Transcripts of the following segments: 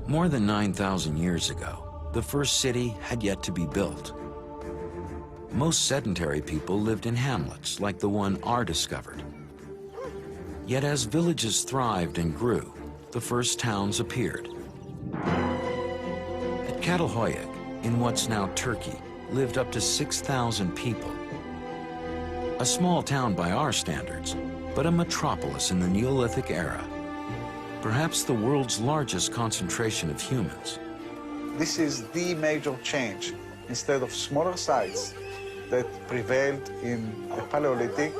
More than 9,000 years ago, the first city had yet to be built. Most sedentary people lived in hamlets like the one R discovered. Yet as villages thrived and grew, the first towns appeared. At Catalhoyuk, in what's now Turkey, lived up to 6,000 people. A small town by our standards, but a metropolis in the Neolithic era. Perhaps the world's largest concentration of humans. This is the major change. Instead of smaller sites that prevailed in the Paleolithic,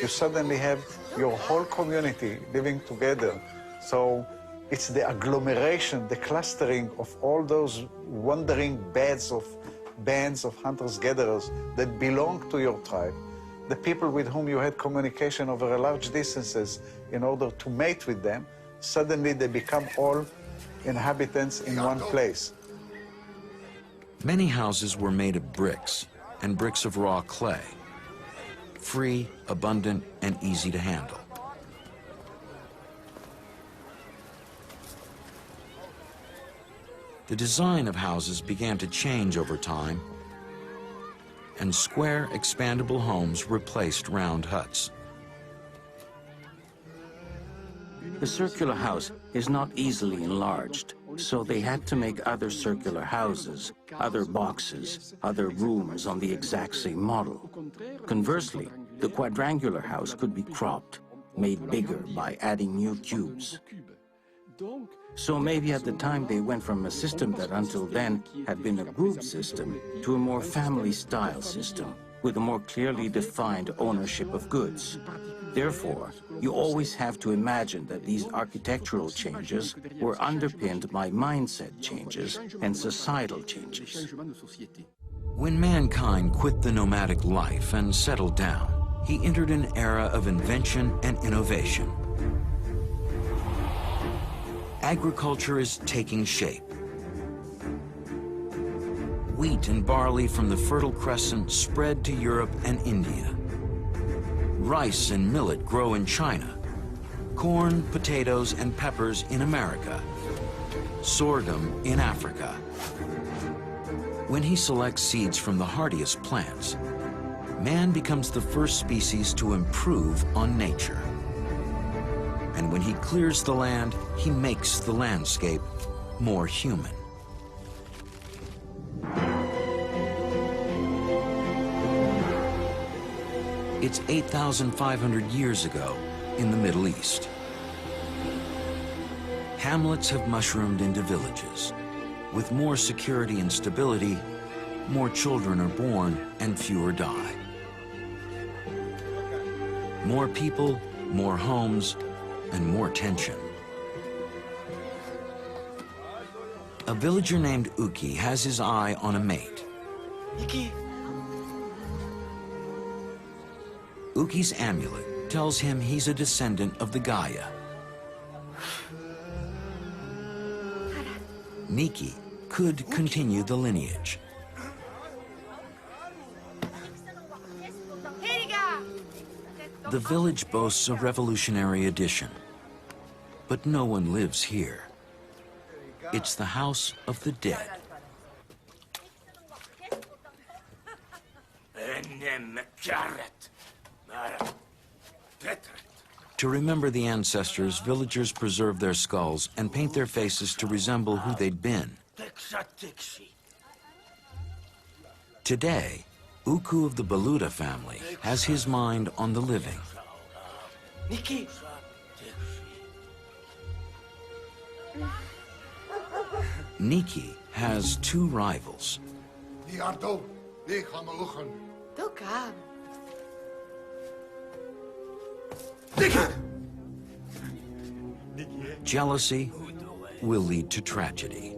you suddenly have your whole community living together. So it's the agglomeration, the clustering of all those wandering bands of hunters-gatherers that belong to your tribe, the people with whom you had communication over large distances in order to mate with them, suddenly they become all inhabitants in one place. Many houses were made of bricks and bricks of raw clay, free, abundant, and easy to handle. The design of houses began to change over time, and square, expandable homes replaced round huts. The circular house is not easily enlarged, so they had to make other circular houses, other boxes, other rooms on the exact same model. Conversely, the quadrangular house could be cropped, made bigger by adding new cubes. So maybe at the time they went from a system that until then had been a group system to a more family-style system with a more clearly defined ownership of goods. Therefore, you always have to imagine that these architectural changes were underpinned by mindset changes and societal changes. When mankind quit the nomadic life and settled down, he entered an era of invention and innovation. Agriculture is taking shape. Wheat and barley from the Fertile Crescent spread to Europe and India. Rice and millet grow in China. Corn, potatoes, and peppers in America. Sorghum in Africa. When he selects seeds from the hardiest plants, man becomes the first species to improve on nature. And when he clears the land, he makes the landscape more human. It's 8,500 years ago in the Middle East. Hamlets have mushroomed into villages. With more security and stability, more children are born and fewer die. More people, more homes, and more tension. A villager named Uki has his eye on a mate. Uki's amulet tells him he's a descendant of the Gaia. Niki could continue the lineage. The village boasts a revolutionary addition, but no one lives here. It's the house of the dead. To remember the ancestors, villagers preserve their skulls and paint their faces to resemble who they'd been. Today, Uku of the Baluta family has his mind on the living. Niki has two rivals. Jealousy will lead to tragedy.